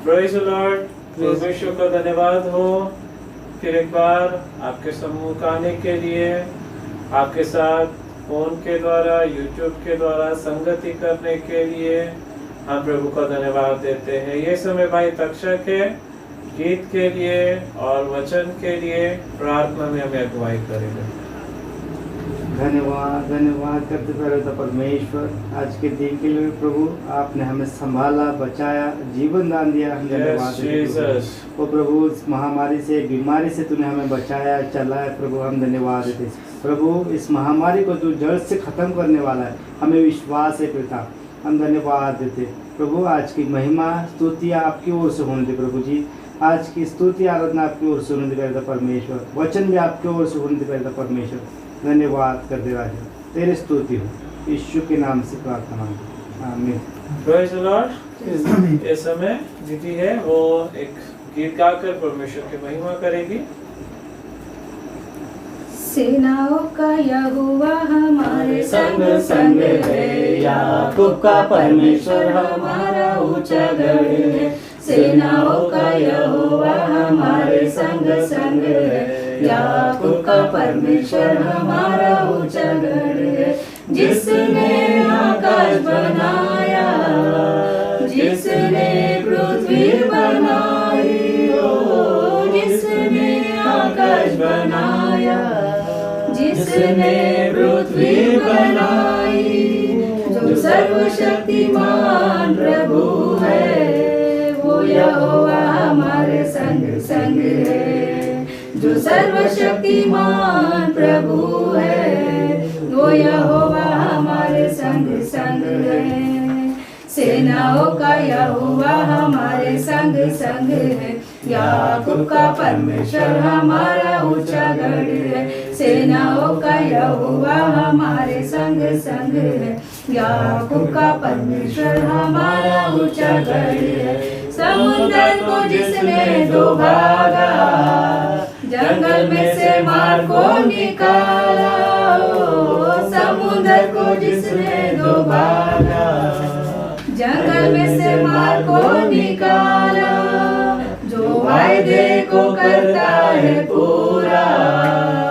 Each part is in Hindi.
Praise the Lord. परमेश्वर का धन्यवाद हो फिर एक बार आपके सम्मुख आने के लिए, आपके साथ फोन के द्वारा, यूट्यूब के द्वारा संगति करने के लिए हम प्रभु का धन्यवाद देते हैं। ये समय भाई तक्षक है, गीत के लिए और वचन के लिए प्रार्थना में हमें अगुवाई करेगा। धन्यवाद धन्यवाद करते पहले परमेश्वर, आज के दिन के लिए प्रभु आपने हमें संभाला, बचाया, जीवन दान दिया। हम धन्यवाद ओ प्रभु, इस महामारी से, बीमारी से तूने हमें बचाया, चलाया प्रभु, हम धन्यवाद देते प्रभु। इस महामारी को तू जड़ से खत्म करने वाला है, हमें विश्वास है पिता, हम धन्यवाद देते प्रभु। आज की महिमा स्तुतियाँ आपकी ओर से होने दे प्रभु जी, आज की स्तुति आराधना आपकी ओर से होने दे परमेश्वर, वचन भी आपकी ओर से होने दे परमेश्वर। धन्यवाद कर दे राजा, तेरी स्तुति हो, यीशु के नाम से प्रार्थना, आमीन। Praise the Lord. इस समय दीदी है वो एक गीत गाकर परमेश्वर की महिमा करेगी। सेनाओं का यहोवा हमारे संग संग है, याकूब का परमेश्वर हमारा ऊंचा गढ़ है। सेनाओं का यहोवा हमारे संग संग है, याकूब का परमेश्वर हमारा ऊंचा गढ़ है। जिसने आकाश बनाया, जिसने पृथ्वी बनाई, ओ जिसने आकाश बनाया, जिसने पृथ्वी बनाई, जो सर्वशक्तिमान प्रभु है, वो यहोवा हमारे संग संग है। जो सर्वशक्तिमान प्रभु है, वो यहोवा हमारे संग संग है। सेनाओं का यहोवा हमारे संग संग है, याकूब का परमेश्वर हमारा ऊंचा गढ़ है। सेनाओं का यहोवा हमारे संग संग है, याकूब का परमेश्वर हमारा ऊंचा गढ़ है। समुद्र को जिसने दो भागा, जंगल में से मार को निकाला, समुद्र को जिसने दो भागा, जंगल में से मार को निकाला, जो वायदे को करता है पूरा,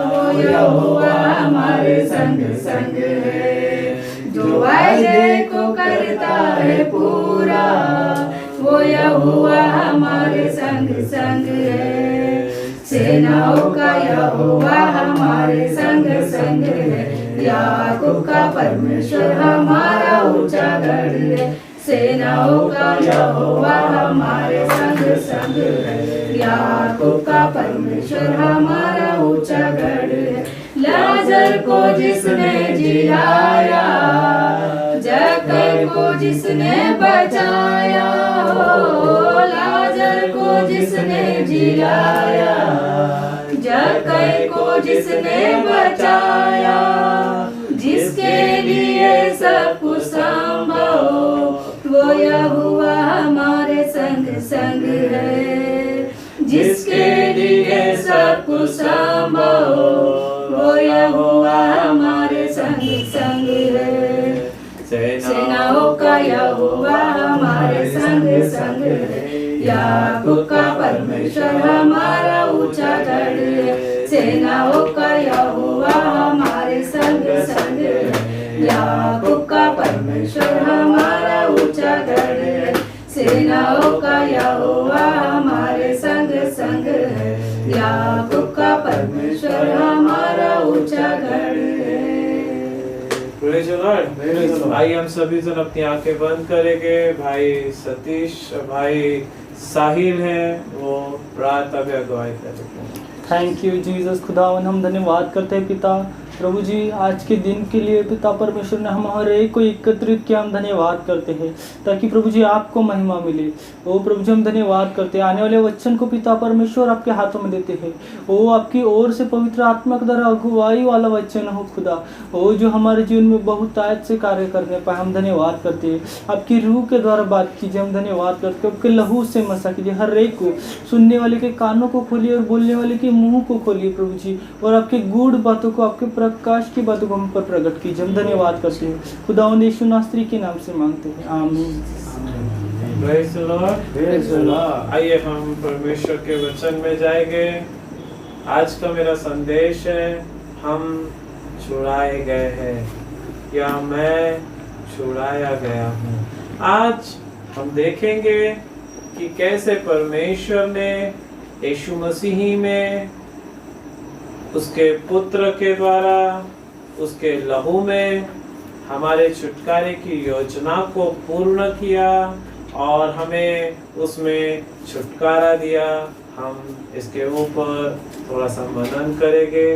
वो यहोवा हमारे संग संग है। जो वायदे को करता है पूरा, वो यहोवा हमारे संग संग है। सेनाओं का यहोवा हमारे संग संग है, याकूब का परमेश्वर हमारा ऊंचा गढ़ है। सेनाओं का यहोवा हमारे संग संग है, याकूब का परमेश्वर हमारा ऊंचा गढ़ है। लाजर को जिसने जिलाया, जक्कई को जिसने बचाया, लाजर को जिसने जिलाया, जक्कई को जिसने बचाया, जिसके लिए सब कुछ संभव, वो यहोवा हमारे संग संग है। जिसके लिए सब कुछ संभव, वो यहोवा हमारे संग संग है। सेनाओं का यहोवा हमारे संग संग है, याकूब का परमेश्वर हमारा ऊंचा गढ़ है। सेनाओं का यहोवा हमारे संग संग है, याकूब का परमेश्वर हमारा ऊंचा गढ़ है। सेनाओं का यहोवा हमारे संग संग है, याकूब का परमेश्वर हमारा ऊंचा गढ़ है। Praise the Lord. आइए हम सभी जन अपनी आंखें बंद करेंगे। भाई सतीश, भाई साहिल है, वो प्रार्थना में अगुवाई करेंगे। Thank you Jesus. खुदावन हम धन्यवाद करते हैं पिता प्रभु जी, आज के दिन के लिए पिता परमेश्वर ने हम हर एक को एकत्रित किया, हम धन्यवाद करते हैं ताकि प्रभु जी आपको महिमा मिले। ओ प्रभु जी हम धन्यवाद करते हैं, आने वाले वचन को पिता परमेश्वर आपके हाथों में देते हैं। ओ आपकी ओर से पवित्र आत्मा के द्वारा अगुवाई वाला वचन हो खुदा, ओ जो हमारे जीवन में बहुत आयत से कार्य करने पाए, हम धन्यवाद करते हैं। आपकी रूह के द्वारा बात कीजिए, हम धन्यवाद करते हैं। आपके लहू से मसा कीजिए, हर एक को, सुनने वाले के कानों को खोलिए और बोलने वाले के मुंह को खोलिए प्रभु जी, और आपके गूढ़ बातों को, आपके प्रकाश की बातों को हम पर प्रकट कीजिए। हम धन्यवाद करते हैं खुदावंद यीशु नासरी के नाम से मांगते हैं, आमीन। Praise the Lord. Praise the Lord. आइए हम परमेश्वर के वचन में जाएंगे। आज का मेरा संदेश है, हम छुड़ाए गए हैं या मैं छुड़ाया गया हूँ। आज हम देखेंगे कि कैसे परमेश्वर ने यीशु मसीह में उसके पुत्र के द्वारा उसके लहू में हमारे छुटकारे की योजना को पूर्ण किया और हमें उसमें छुटकारा दिया। हम इसके ऊपर थोड़ा सा मनन करेंगे।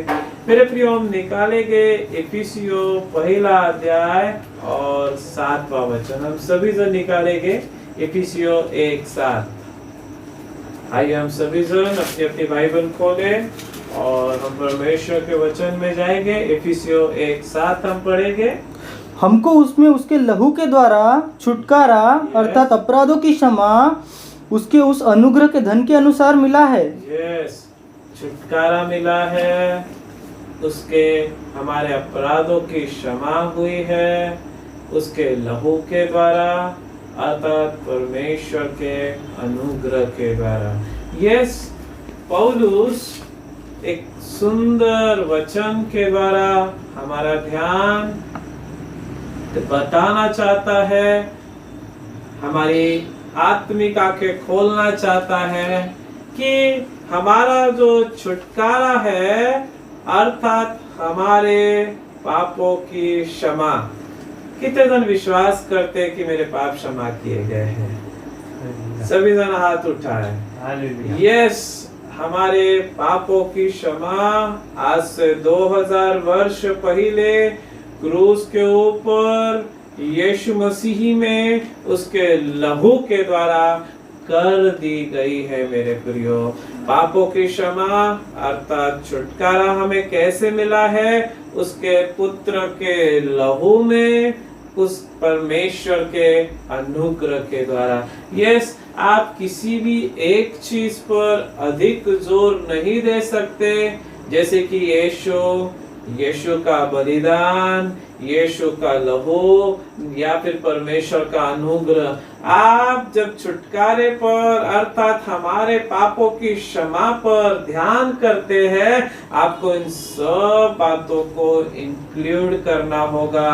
मेरे प्रियो, हम निकालेंगे इफिसियों पहला अध्याय और 7वां वचन। हम सभी जन निकालेंगे इफिसियों 1:7। आइए हम सभी जन अपनी अपनी बाइबल खोलें और हम परमेश्वर के वचन में जाएंगे। इफिसियों 1:7 हम पढ़ेंगे। हमको उसमें उसके लहू के द्वारा छुटकारा अर्थात अपराधों की क्षमा उसके उस अनुग्रह के धन के अनुसार मिला है। यस, छुटकारा मिला है, उसके हमारे अपराधों की क्षमा हुई है उसके लहू के द्वारा अर्थात परमेश्वर के अनुग्रह के द्वारा। यस, पौलुस एक सुंदर वचन के द्वारा हमारा ध्यान बताना चाहता है, हमारी आत्मिक आंखें खोलना चाहता है कि हमारा जो छुटकारा है अर्थात हमारे पापों की क्षमा। कितने जन विश्वास करते हैं कि मेरे पाप क्षमा किए गए हैं? सभी जन हाथ उठाए। यस, हमारे पापों की क्षमा आज से 2000 वर्ष पहले क्रूस के ऊपर यीशु मसीह में उसके लहू के द्वारा कर दी गई है। मेरे प्रियो, पापों की क्षमा अर्थात छुटकारा हमें कैसे मिला है? उसके पुत्र के लहू में, उस परमेश्वर के अनुग्रह के द्वारा। यस, आप किसी भी एक चीज पर अधिक जोर नहीं दे सकते, जैसे कि यीशु का बलिदान, यीशु का लहू या फिर परमेश्वर का अनुग्रह। आप जब छुटकारे पर अर्थात हमारे पापों की क्षमा पर ध्यान करते हैं, आपको इन सब बातों को इंक्लूड करना होगा।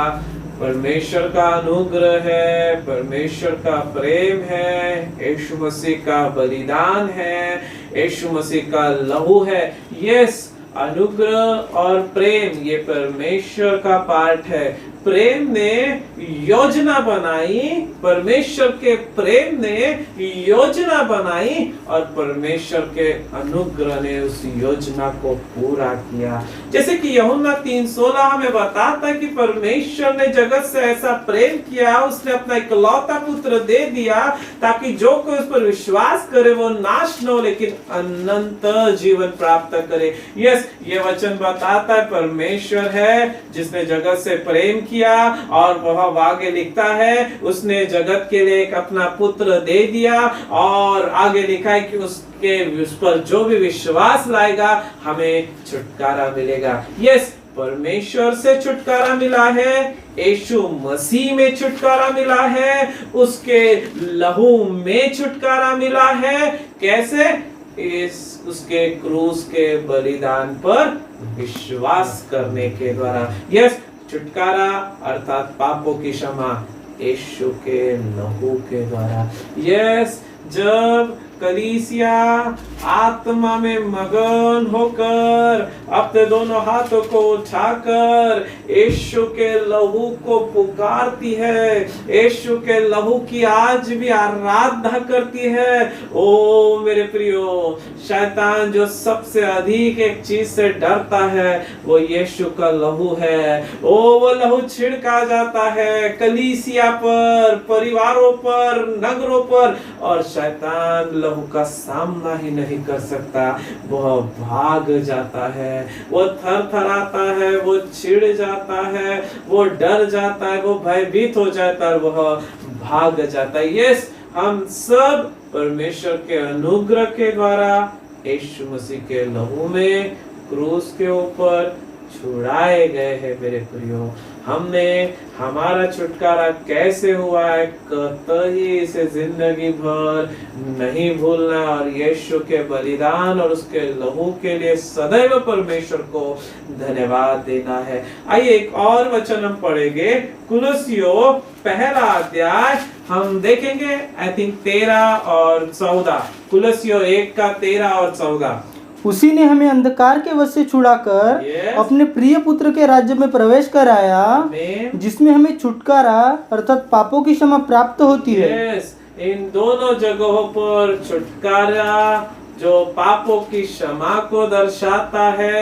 परमेश्वर का अनुग्रह है, परमेश्वर का प्रेम है, यीशु मसीह का बलिदान है, यीशु मसीह का लहू है। यस, अनुग्रह और प्रेम ये परमेश्वर का पार्ट है। प्रेम ने योजना बनाई, परमेश्वर के प्रेम ने योजना बनाई और परमेश्वर के अनुग्रह ने उस योजना को पूरा किया। जैसे कि यूहन्ना 3:16 हमें बताता है कि परमेश्वर ने जगत से ऐसा प्रेम किया, उसने अपना इकलौता पुत्र दे दिया ताकि जो कोई उस पर विश्वास करे वो नाश न हो लेकिन अनंत जीवन प्राप्त करे। यस, ये वचन बताता है परमेश्वर है जिसने जगत से प्रेम किया और वह आगे लिखता है उसने जगत के लिए एक अपना पुत्र दे दिया और आगे लिखा है कि उस पर जो भी विश्वास लाएगा हमें छुटकारा मिलेगा। यस, परमेश्वर से छुटकारा मिला है, यीशु मसीह में छुटकारा मिला है, उसके लहू में छुटकारा मिला है। कैसे? उसके क्रूस के बलिदान पर विश्वास करने के द्वारा। यस, छुटकारा अर्थात पापों की क्षमा यीशु के लहू के द्वारा। यस, जब कलीसिया आत्मा में मगन होकर अपने दोनों हाथों को उठाकर यीशु के लहू को पुकारती है, यीशु के लहू की आज भी आराधना करती है। ओ मेरे प्रियो, शैतान जो सबसे अधिक एक चीज से डरता है वो यीशु का लहू है। ओ वो लहू छिड़का जाता है कलीसिया पर, परिवारों पर, नगरों पर और शैतान लहू का सामना ही नहीं कर सकता। वह भाग जाता है, वो थरथराता है, वो चिढ़ जाता है, वो डर जाता है, वो भयभीत हो जाता है, वह भाग जाता है। यस, हम सब परमेश्वर के अनुग्रह के द्वारा यीशु मसीह के लहू में क्रूस के ऊपर छुड़ाए गए हैं। मेरे प्रियो, हमने हमारा छुटकारा कैसे हुआ है कतई इसे जिंदगी भर नहीं भूलना और यीशु के बलिदान और उसके लहू के लिए सदैव परमेश्वर को धन्यवाद देना है। आइए एक और वचन हम पढ़ेंगे, कुलुस्सियों पहला अध्याय हम देखेंगे आई थिंक 13 और 14। कुलुस्सियों 1 का 13 और 14। उसी ने हमें अंधकार के वश से छुड़ाकर Yes. अपने प्रिय पुत्र के राज्य में प्रवेश कराया, आमीन। जिसमें हमें छुटकारा अर्थात पापों की क्षमा प्राप्त होती है। Yes, इन दोनों जगहों पर छुटकारा जो पापों की क्षमा को दर्शाता है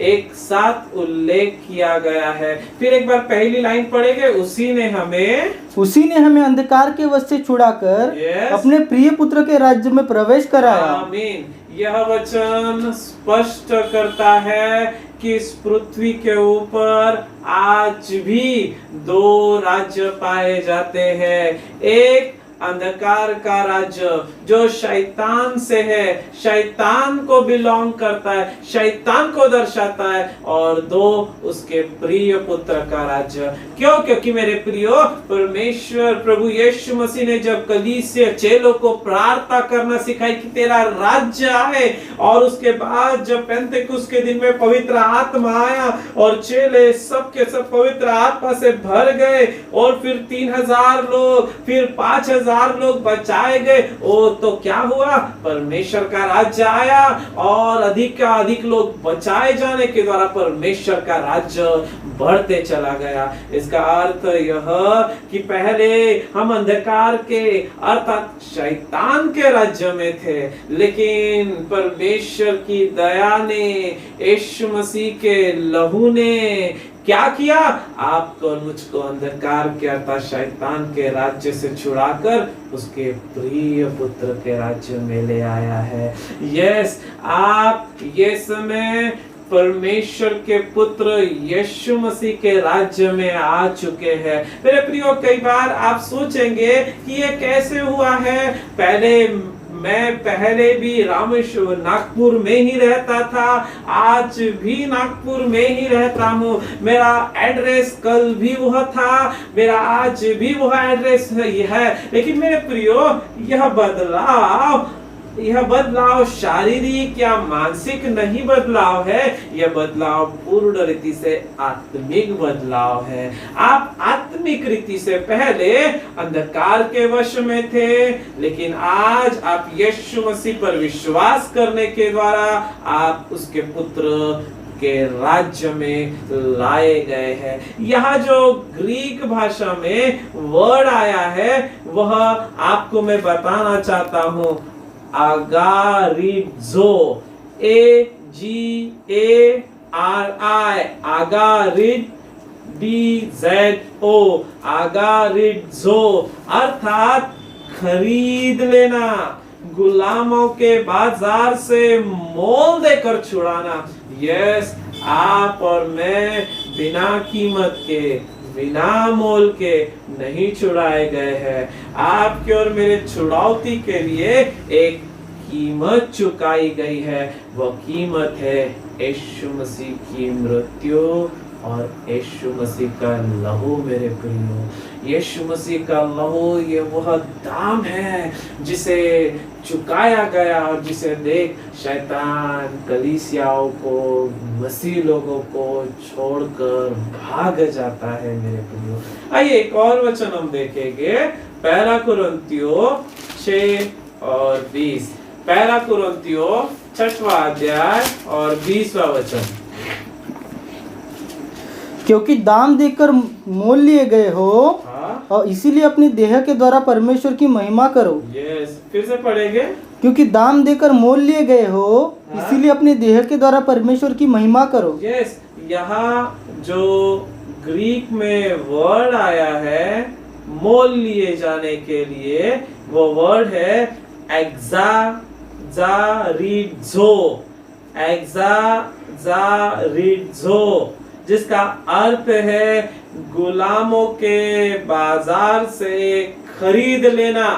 एक साथ उल्लेख किया गया है। फिर एक बार पहली लाइन पढ़ेंगे, उसी ने हमें अंधकार के वश से छुड़ाकर Yes. अपने प्रिय पुत्र के राज्य में प्रवेश कराया। आमीन। यह वचन स्पष्ट करता है कि इस पृथ्वी के ऊपर आज भी 2 राज्य पाए जाते हैं। एक अंधकार का राज्य जो शैतान से है, शैतान को बिलोंग करता है, शैतान को दर्शाता है, और 2 उसके प्रिय पुत्र का राज्य। क्यों? क्योंकि मेरे प्रियो परमेश्वर प्रभु यीशु मसीह ने जब कलीसिया चेलों को प्रार्थना करना सिखाई कि तेरा राज्य आए, और उसके बाद जब पेंतेकुस्त के दिन में पवित्र आत्मा आया और चेले सब के सब पवित्र आत्मा से भर गए, और फिर 3000 लोग, फिर 5000 लोग बचाए गए। ओ तो क्या हुआ? परमेश्वर का राज्य आया और अधिक का अधिक लोग बचाए जाने के द्वारा परमेश्वर का राज्य बढ़ते चला गया। इसका अर्थ यह कि पहले हम अंधकार के अर्थात शैतान के राज्य में थे, लेकिन परमेश्वर की दया ने, यीशु मसीह के लहू ने क्या किया? आपको और मुझको अंधकार के अर्थात शैतान के राज्य से छुड़ाकर उसके प्रिय पुत्र के राज्य में ले आया है। यस, आप ये समय परमेश्वर के पुत्र यीशु मसीह के राज्य में आ चुके हैं। मेरे प्रियो, कई बार आप सोचेंगे कि ये कैसे हुआ है। मैं पहले भी रामेश्वर नागपुर में ही रहता था, आज भी नागपुर में ही रहता हूँ। मेरा एड्रेस कल भी वह था, मेरा आज भी वह एड्रेस है। लेकिन मेरे प्रियो, यह बदलाव शारीरिक या मानसिक नहीं बदलाव है, यह बदलाव पूर्ण रीति से आत्मिक बदलाव है। आप आत्मिक रीति से पहले अंधकार के वश में थे, लेकिन आज आप यीशु मसीह पर विश्वास करने के द्वारा आप उसके पुत्र के राज्य में लाए गए हैं। यहाँ जो ग्रीक भाषा में वर्ड आया है वह आपको मैं बताना चाहता हूँ, आगारिज़ो, AGARI, AGARIZO, आगारिज़ो अर्थात खरीद लेना, गुलामों के बाजार से मोल देकर छुड़ाना। यस, आप और मैं बिना कीमत के, बिना मोल के नहीं छुड़ाए गए हैं। आपके और मेरे छुड़ौती के लिए एक कीमत चुकाई गई है। वह कीमत है यीशु मसीह की मृत्यु और यीशु मसीह का लहू। मेरे प्रियो, यीशु मसीह का लहू ये वह दाम है जिसे चुकाया गया और जिसे देख शैतान कलीसियाओं को, मसीह लोगों को छोड़कर भाग जाता है। मेरे प्रियो, आइए एक और वचन हम देखेंगे, 1 कुरिन्थियों 6 और 20। 1 कुरिन्थियों 6वां अध्याय और 20वां वचन। क्योंकि दाम देकर मोल लिए गए हो, और इसीलिए अपनी देह के द्वारा परमेश्वर की महिमा करो। यस, फिर से पढ़ेंगे। क्योंकि दाम देकर मोल लिए गए हो, इसीलिए अपने देह के द्वारा परमेश्वर की महिमा करो। यस, यहाँ जो ग्रीक में वर्ड आया है मोल लिए जाने के लिए, वो वर्ड है एक्सारिज़ो, जिसका अर्थ है गुलामों के बाजार से खरीद लेना।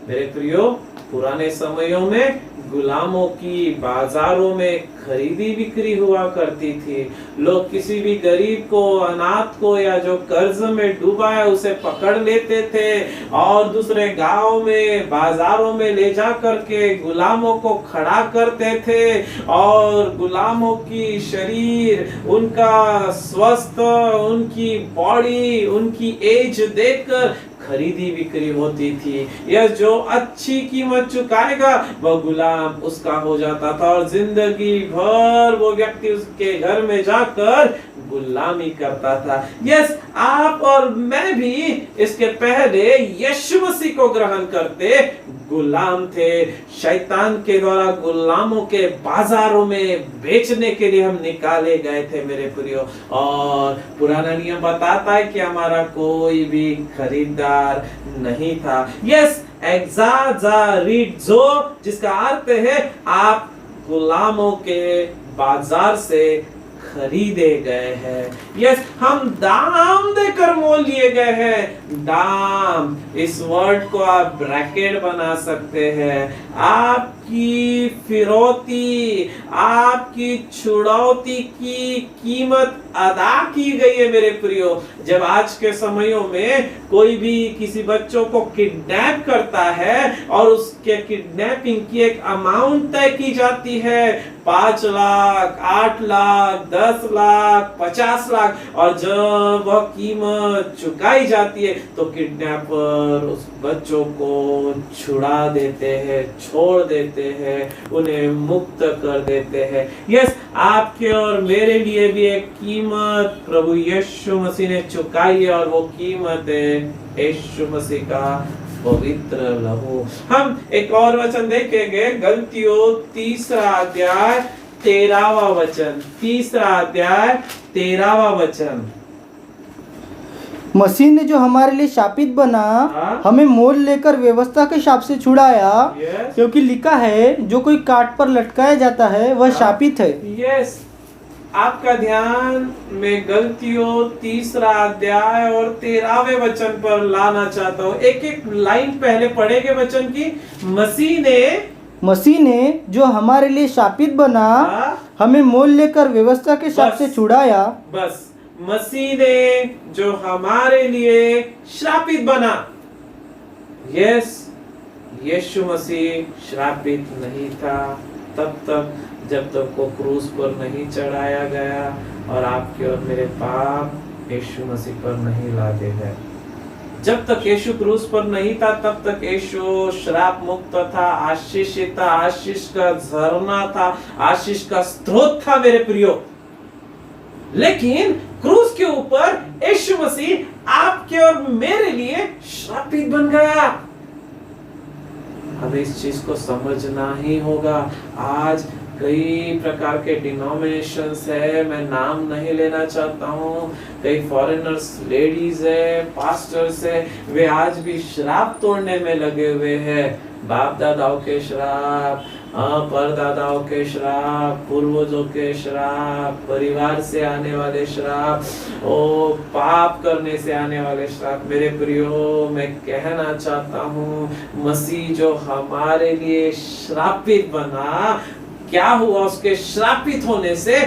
मेरे प्रियो, पुराने समयों में गुलामों की बाजारों में खरीदी बिक्री हुआ करती थी। लोग किसी भी गरीब को, अनाथ को या जो कर्ज में डूबा है उसे पकड़ लेते थे और दूसरे गांव में, बाजारों में ले जा करके गुलामों को खड़ा करते थे और गुलामों की शरीर, उनका स्वस्थ, उनकी बॉडी, उनकी एज देखकर खरीदी बिक्री होती थी। यह जो अच्छी कीमत चुकाएगा वह गुलाम उसका हो जाता था और जिंदगी भर वो व्यक्ति उसके घर में जाकर गुलामी करता था। यस, आप और मैं भी इसके पहले यीशु मसीह को ग्रहण करते गुलाम थे। शैतान के द्वारा गुलामों के बाजारों में बेचने के लिए हम निकाले गए थे मेरे प्रियो। और पुराना नियम बताता है कि हमारा कोई भी खरीदार नहीं था। यस, एक्साजारिट्जो, जिसका अर्थ है आप गुलामों के बाजार से खरीदे गए हैं। यस, हम दाम देकर मोल लिए गए हैं। दाम, इस वर्ड को आप ब्रैकेट बना सकते हैं। आपकी फिरौती, आपकी छुड़ौती की कीमत अदा की गई है मेरे प्रियो। जब आज के समयों में कोई भी किसी बच्चों को किडनैप करता है और उसके किडनैपिंग की एक अमाउंट तय की जाती है, 5 लाख, 8 लाख, 10 लाख, 50 लाख, और जब वह कीमत चुकाई जाती है तो किडनैपर उस बच्चों को छुड़ा देते हैं, छोड़ देते हैं, उन्हें मुक्त कर देते हैं। यस, आपके और मेरे लिए भी एक कीमत प्रभु यीशु मसीह ने चुकाई है और वो कीमत है यीशु मसीह का पवित्र लहू। हम एक और वचन देखेंगे, गलतियों 3 अध्याय 13वां वचन। 3 अध्याय 13वां वचन। मसीह ने जो हमारे लिए शापित बना, हमें मोल लेकर व्यवस्था के शाप से छुड़ाया, क्योंकि लिखा है जो कोई काट पर लटकाया जाता है वह शापित है। यस, आपका ध्यान मैं गलतियों 3 अध्याय और 13वें वचन पर लाना चाहता हूँ। एक एक लाइन पहले पढ़ेंगे वचन की। मसीह ने जो हमारे लिए शापित बना, हमें मोल लेकर व्यवस्था के शाप से छुड़ाया। बस, मसीह ने जो हमारे लिए श्रापित बना। यस, यीशु मसीह श्रापित नहीं था तब तक जब तक वो क्रूस पर नहीं चढ़ाया गया और आपके और मेरे पाप यीशु मसीह पर नहीं लादे गए। जब तक यीशु क्रूस पर नहीं था तब तक यीशु श्राप मुक्त था, आशीषित था, आशीष का झरना था, आशीष का स्रोत था मेरे प्रियो। लेकिन क्रूस के ऊपर यीशु मसीह आपके और मेरे लिए श्रापित बन गया। हमें इस चीज को समझना ही होगा। आज कई प्रकार के डिनोमिनेशंस है, मैं नाम नहीं लेना चाहता हूँ। कई फॉरेनर्स लेडीज है, पास्टर्स है, वे आज भी श्राप तोड़ने में लगे हुए हैं। बाप दादाओं के श्राप, परदादाओं के श्राप, पूर्वजों के श्राप, परिवार से आने वाले श्राप, ओ पाप करने से आने वाले श्राप। मेरे प्रियो, मैं कहना चाहता हूँ, मसीह जो हमारे लिए श्रापित बना, क्या हुआ उसके श्रापित होने से?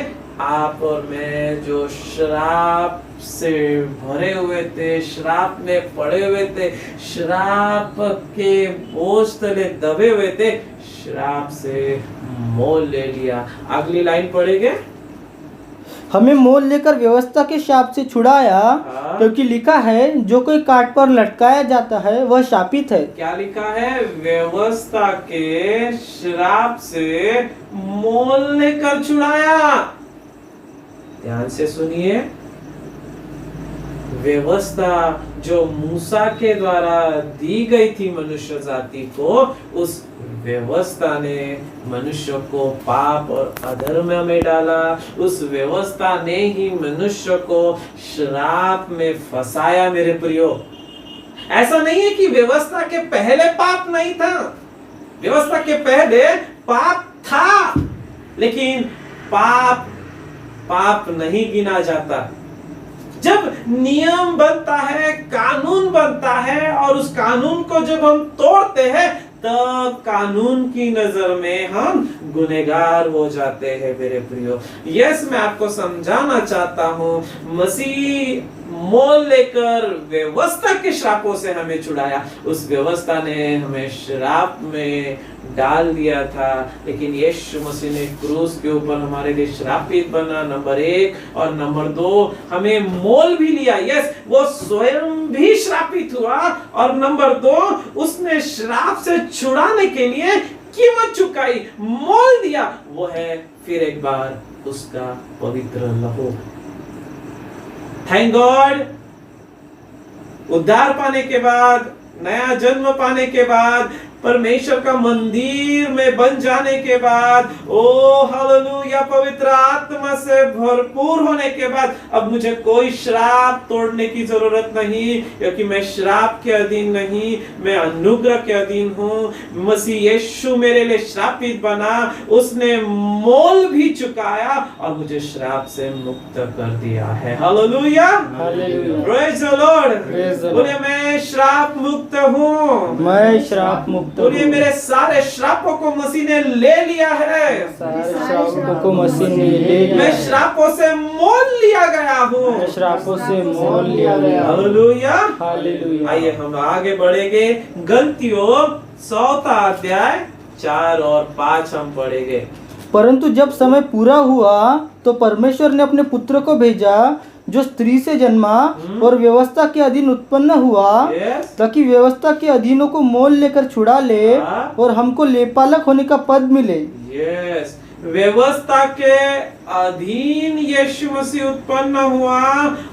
आप और मैं जो श्राप से भरे हुए थे, श्राप में पड़े हुए थे, श्राप के बोझ तले दबे हुए थे, श्राप से मोल ले लिया। अगली लाइन पढ़ेंगे। हमें मोल लेकर व्यवस्था के शाप से छुड़ाया, क्योंकि लिखा है जो कोई काट पर लटकाया जाता है वह शापित है। क्या लिखा है? व्यवस्था के श्राप से मोल लेकर छुड़ाया। ध्यान से सुनिए, व्यवस्था जो मूसा के द्वारा दी गई थी मनुष्य जाति को, उस व्यवस्था ने मनुष्य को पाप और अधर्म में डाला। उस व्यवस्था ने ही मनुष्य को श्राप में फंसाया। मेरे प्रियो, ऐसा नहीं है कि व्यवस्था के पहले पाप नहीं था, व्यवस्था के पहले पाप था, लेकिन पाप नहीं गिना जाता। जब नियम बनता है, कानून बनता है, और उस कानून को जब हम तोड़ते हैं तब कानून की नजर में हम गुनहगार हो जाते हैं मेरे प्रियो। यस, मैं आपको समझाना चाहता हूँ, मसीह मोल लेकर व्यवस्था के श्रापों से हमें छुड़ाया। उस व्यवस्था ने हमें श्राप में डाल दिया था, लेकिन यीशु मसीह ने क्रूस के ऊपर हमारे लिए श्रापित बना, नंबर 1, और नंबर 2 हमें मोल भी लिया। यस, वो स्वयं भी श्रापित हुआ, और नंबर 2 उसने श्राप से छुड़ाने के लिए कीमत चुकाई, मोल दिया, वो है फिर एक बार उसका पवित्र लहू। थैंक गॉड, उद्धार पाने के बाद, नया जन्म पाने के बाद, परमेश्वर का मंदिर में बन जाने के बाद, ओ हालेलुया, पवित्र आत्मा से भरपूर होने के बाद अब मुझे कोई श्राप तोड़ने की जरूरत नहीं, क्योंकि मैं श्राप के अधीन नहीं, मैं अनुग्रह के अधीन हूँ। मसीह यीशु मेरे लिए श्रापित बना, उसने मोल भी चुकाया और मुझे श्राप से मुक्त कर दिया है। Hallelujah, praise the Lord. बोलिए मैं श्राप मुक्त हूँ, मैं श्राप मुक्त बोलिए मेरे सारे श्रापों को मसीह ने ले लिया है, सारे श्रापों को मसीह ने ले लिया। मैं श्रापों से मोल लिया गया हूँ, मैं श्रापों से मोल लिया गया। Hallelujah, hallelujah. आइए हम आगे बढ़ेंगे। गलतियों 100 अध्याय 4 और 5 हम पढ़ेंगे। परंतु जब समय पूरा हुआ तो परमेश्वर ने अपने पुत्र को भेजा, जो स्त्री से जन्मा और व्यवस्था के अधीन उत्पन्न हुआ, यस, ताकि व्यवस्था के अधीनों को मोल लेकर छुड़ा ले और हमको लेपालक होने का पद मिले। यस, व्यवस्था के अधीन यीशु मसीह उत्पन्न हुआ,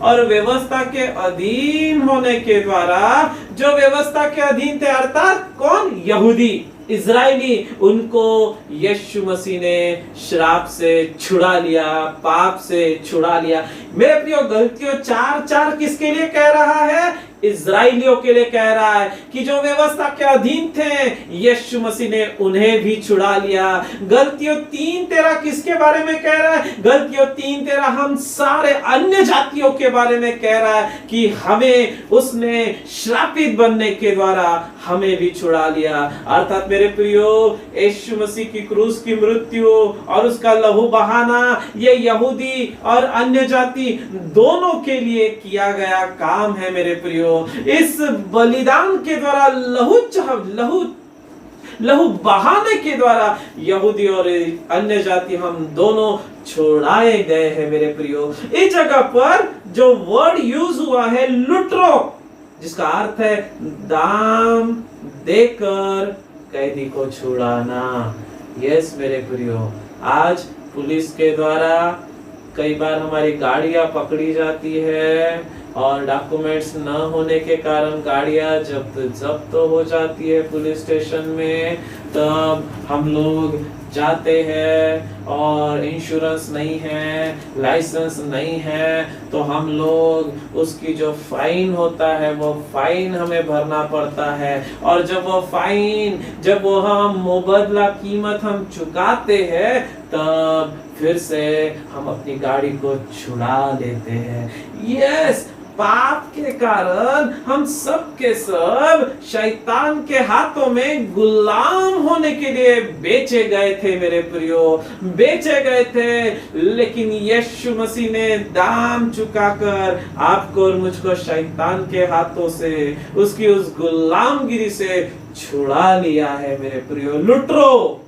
और व्यवस्था के अधीन होने के द्वारा, जो व्यवस्था के अधीन थे अर्थात कौन? यहूदी, इजराइली, उनको यीशु मसीह ने श्राप से छुड़ा लिया, पाप से छुड़ा लिया। मेरे प्रियो, गलतियों 4:4 किसके लिए कह रहा है? इजराइलियों के लिए कह रहा है कि जो व्यवस्था के अधीन थे, यीशु मसीह ने उन्हें भी छुड़ा लिया। गलतियों 3:13 किसके बारे में कह रहा है? गलतियों 3:13 हम सारे अन्य जातियों के बारे में कह रहा है कि हमें उसने श्रापित बनने के द्वारा हमें भी छुड़ा लिया। अर्थात मेरे प्रियो, यीशु मसीह की क्रूस की मृत्यु और उसका लहू बहाना, ये यहूदी और अन्य जाति दोनों के लिए किया गया काम है मेरे प्रियो। इस बलिदान के द्वारा, लहू बहाने के द्वारा यहूदी और अन्य जाति हम दोनों छोड़ाए गए हैं मेरे प्रियो। इस जगह पर जो वर्ड यूज हुआ है लुटरो, जिसका अर्थ है दाम देकर कैदी को छुड़ाना। यस मेरे प्रियो, आज पुलिस के द्वारा कई बार हमारी गाड़ियां पकड़ी जाती है और डॉक्यूमेंट्स न होने के कारण गाड़ियां जब्त हो जाती है पुलिस स्टेशन में। तब हम लोग जाते हैं और इंश्योरेंस नहीं है, लाइसेंस नहीं है, तो हम लोग उसकी जो फाइन होता है वो फाइन हमें भरना पड़ता है। और जब वो हम मुबदला कीमत हम चुकाते हैं, तब फिर से हम अपनी गाड़ी को छुड़ा लेते हैं। यस, पाप के कारण हम सब के सब शैतान के हाथों में गुलाम होने के लिए बेचे गए थे मेरे प्रियो, बेचे गए थे। लेकिन यीशु मसीह ने दाम चुकाकर आपको और मुझको शैतान के हाथों से, उसकी उस गुलामगिरी से छुड़ा लिया है मेरे प्रियो। लुटरो,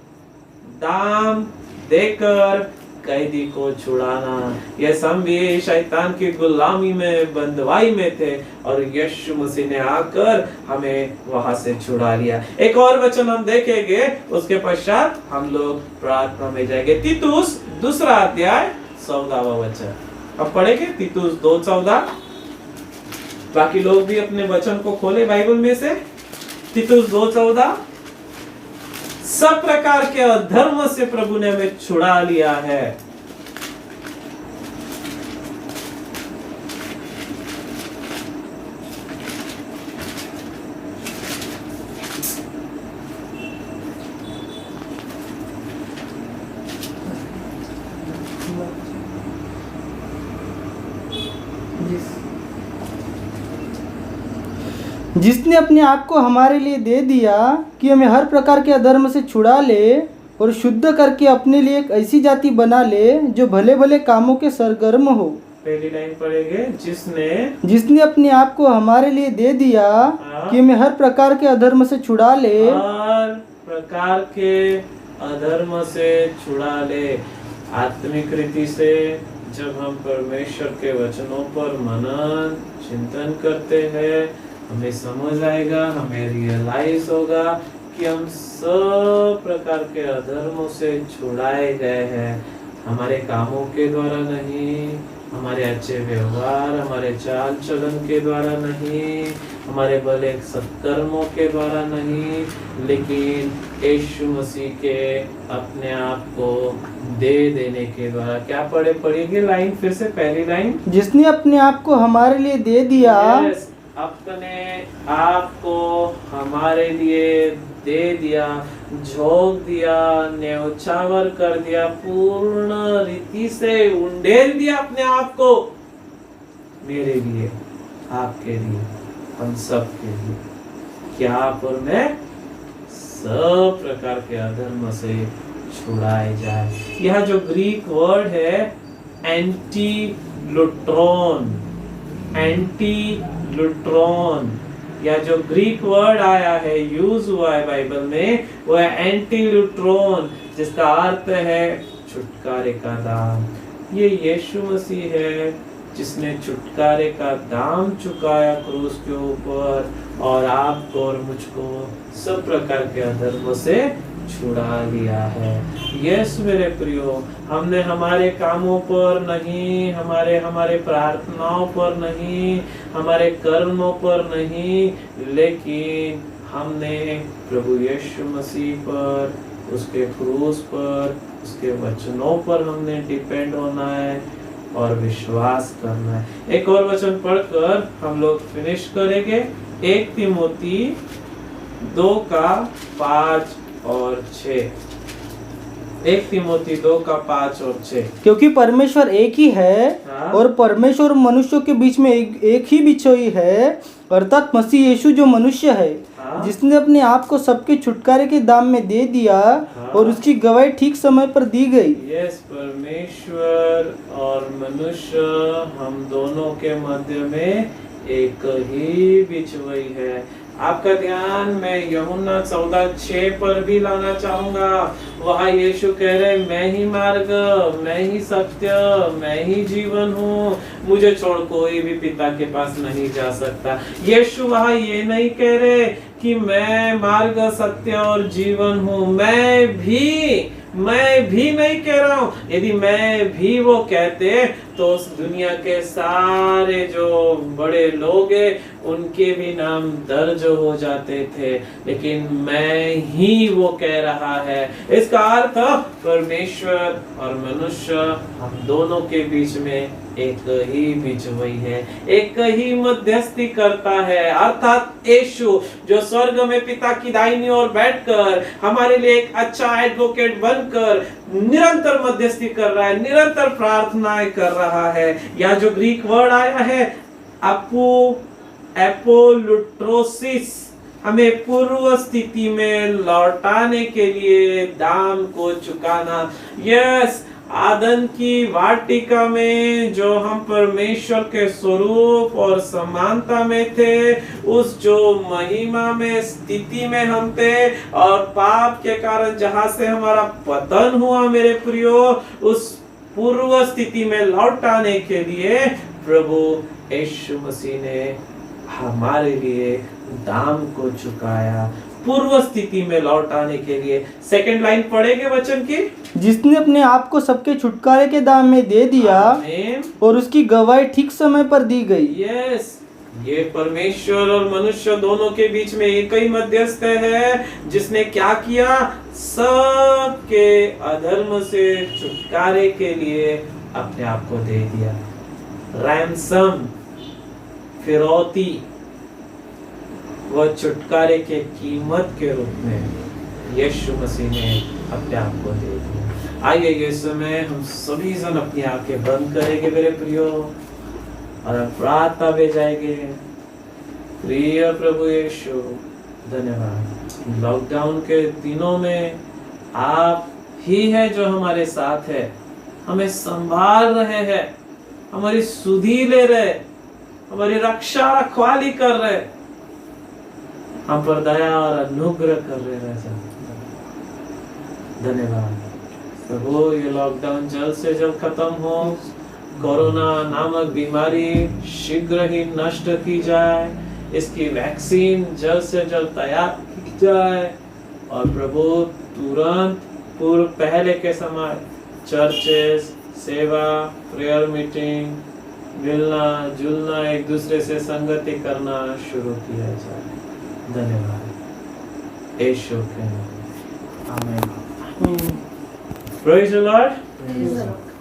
दाम देकर कैदी को छुड़ाना। यह हम भी शैतान की गुलामी में, बंदवाई में थे, और यीशु मसीह ने आकर हमें वहां से छुड़ा लिया। एक और वचन हम देखेंगे, उसके पश्चात हम लोग प्रार्थना में जाएंगे। तीतुस 2 अध्याय 14वां वचन अब पढ़ेंगे। तीतुस 2:14। बाकी लोग भी अपने वचन को खोले बाइबल में से। तीतुस 2:14। सब प्रकार के अधर्म से प्रभु ने हमें छुड़ा लिया है। जिसने अपने आप को हमारे लिए दे दिया कि हमें हर प्रकार के अधर्म से छुड़ा ले और शुद्ध करके अपने लिए एक ऐसी जाति बना ले जो भले भले कामों के सरगर्म हो। पहली लाइन पढ़ेंगे, जिसने अपने आप को हमारे लिए दे दिया कि हमें हर प्रकार के अधर्म से छुड़ा ले। हर प्रकार के अधर्म से छुड़ा ले। आत्मिक रीति से जब हम परमेश्वर के वचनों पर मनन चिंतन करते हैं, हमें समझ आएगा, हमें रियलाइज होगा कि हम सब प्रकार के अधर्मों से छुड़ाए गए हैं। हमारे कामों के द्वारा नहीं, हमारे अच्छे व्यवहार, हमारे चाल चलन के द्वारा नहीं, हमारे भले सत्कर्मों के द्वारा नहीं, लेकिन यीशु मसीह के अपने आप को दे देने के द्वारा। क्या पढ़ेगी लाइन फिर से, पहली लाइन, जिसने अपने आप को हमारे लिए दे दिया। अपने आप को हमारे लिए दे दिया, झोंक दिया, न्यौछावर कर दिया, पूर्ण रीति से उंडेल दिया अपने आप को मेरे लिए, आपके लिए, हम सब के लिए। क्या आप और मैं सब प्रकार के अधर्म से छुड़ाए जाए। यह जो ग्रीक वर्ड है एंटीलुट्रॉन, या जो ग्रीक वर्ड आया है, यूज हुआ है बाइबल में, वह एंटीलुट्रॉन, जिसका अर्थ है छुटकारे का दाम। ये यीशु मसीह है जिसने छुटकारे का दाम चुकाया क्रूस के ऊपर, और आपको और मुझको सब प्रकार के अधर्मों से छुड़ा लिया है। यस मेरे प्रियो, हमने हमारे कामों पर नहीं, हमारे प्रार्थनाओं पर नहीं, हमारे कर्मों पर नहीं, लेकिन हमने प्रभु यीशु मसीह पर, उसके क्रूस पर, उसके वचनों पर हमने डिपेंड होना है और विश्वास करना है। एक और वचन पढ़कर हम लोग फिनिश करेंगे। 1 तीमुथी 2:5 और 6। 1 तीमुथी 2:5 और 6। क्योंकि परमेश्वर एक ही है, हाँ? और परमेश्वर और मनुष्यों के बीच में एक ही बिछोई है, अर्थात मसीह यीशु जो मनुष्य है, हाँ? जिसने अपने आप को सबके छुटकारे के दाम में दे दिया, हाँ? और उसकी गवाही ठीक समय पर दी गई। यस, परमेश्वर और मनुष्य, हम दोनों के मध्य में एक ही बिछोई है। आपका ध्यान मैं यूहन्ना 14:6 पर भी लाना चाहूंगा। वहाँ यीशु कह रहे, मैं ही मार्ग, मैं ही सत्य, मैं ही जीवन हूँ, मुझे छोड़ कोई भी पिता के पास नहीं जा सकता। यीशु वहाँ ये नहीं कह रहे कि मैं मार्ग, सत्य और जीवन हूँ। मैं भी नहीं कह रहा हूँ। यदि मैं भी वो कहते तो उस दुनिया के सारे जो बड़े लोग हैं उनके भी नाम दर्ज हो जाते थे, लेकिन मैं ही वो कह रहा है। इसका अर्थ परमेश्वर और मनुष्य, हम दोनों के बीच में एक ही बिछोई है, एक ही मध्यस्थी करता है, अर्थात यीशु जो स्वर्ग में पिता की दाहिनी ओर बैठकर हमारे लिए एक अच्छा एडवोकेट बनकर निरंतर मध्यस्थी कर रहा है, निरंतर प्रार्थनाएं कर रहा है। या जो ग्रीक वर्ड आया है एपोलुट्रोसिस, हमें पूर्व स्थिति में लौटाने के लिए दाम को चुकाना। यस, आदन की वाटिका में जो हम परमेश्वर के स्वरूप और समानता में थे, उस जो महिमा में स्थिति में हम थे, और पाप के कारण जहां से हमारा पतन हुआ मेरे प्रियो, उस पूर्व स्थिति में लौटाने के लिए प्रभु यीशु मसीह ने हमारे लिए दाम को चुकाया, पूर्व स्थिति में लौटाने के लिए। सेकंड लाइन पढ़ेंगे वचन की, जिसने अपने आप को सबके छुटकारे के दाम में दे दिया, और उसकी गवाही ठीक समय पर दी गई। यस, ये परमेश्वर और मनुष्य दोनों के बीच में एक ही मध्यस्थ है, जिसने क्या किया, सबके अधर्म से छुटकारे के लिए अपने आप को दे दिया। रैंसम, फिरौती, वह छुटकारे के कीमत के रूप में यीशु मसीह ने अपने आप को दे दिया। आइए ये समय हम सभी जन अपनी आंखें बंद करेंगे मेरे प्रियो, और हम प्रार्थना में जाएंगे। प्रिय प्रभु यीशु, धन्यवाद। लॉकडाउन के दिनों में आप ही है जो हमारे साथ है, हमें संभाल रहे हैं, हमारी सुधि ले रहे, हमारी रक्षा रखवाली कर रहे, हम पर दया और अनुग्रह कर रहे राजा। धन्यवाद प्रभु। ये लॉकडाउन जल्द से जल्द खत्म हो, कोरोना नामक बीमारी शीघ्र ही नष्ट की जाए, इसकी वैक्सीन जल्द से जल्द तैयार की जाए, और प्रभु तुरंत पूर्व पहले के समय चर्चेस, सेवा, प्रेयर मीटिंग, मिलना जुलना, एक दूसरे से संगति करना शुरू किया जाए। धन्यवाद यीशु के नाम, आमीन। Praise the Lord.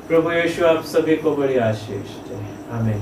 प्रभु यीशु आप सभी को बड़ी आशीष दे, आमीन।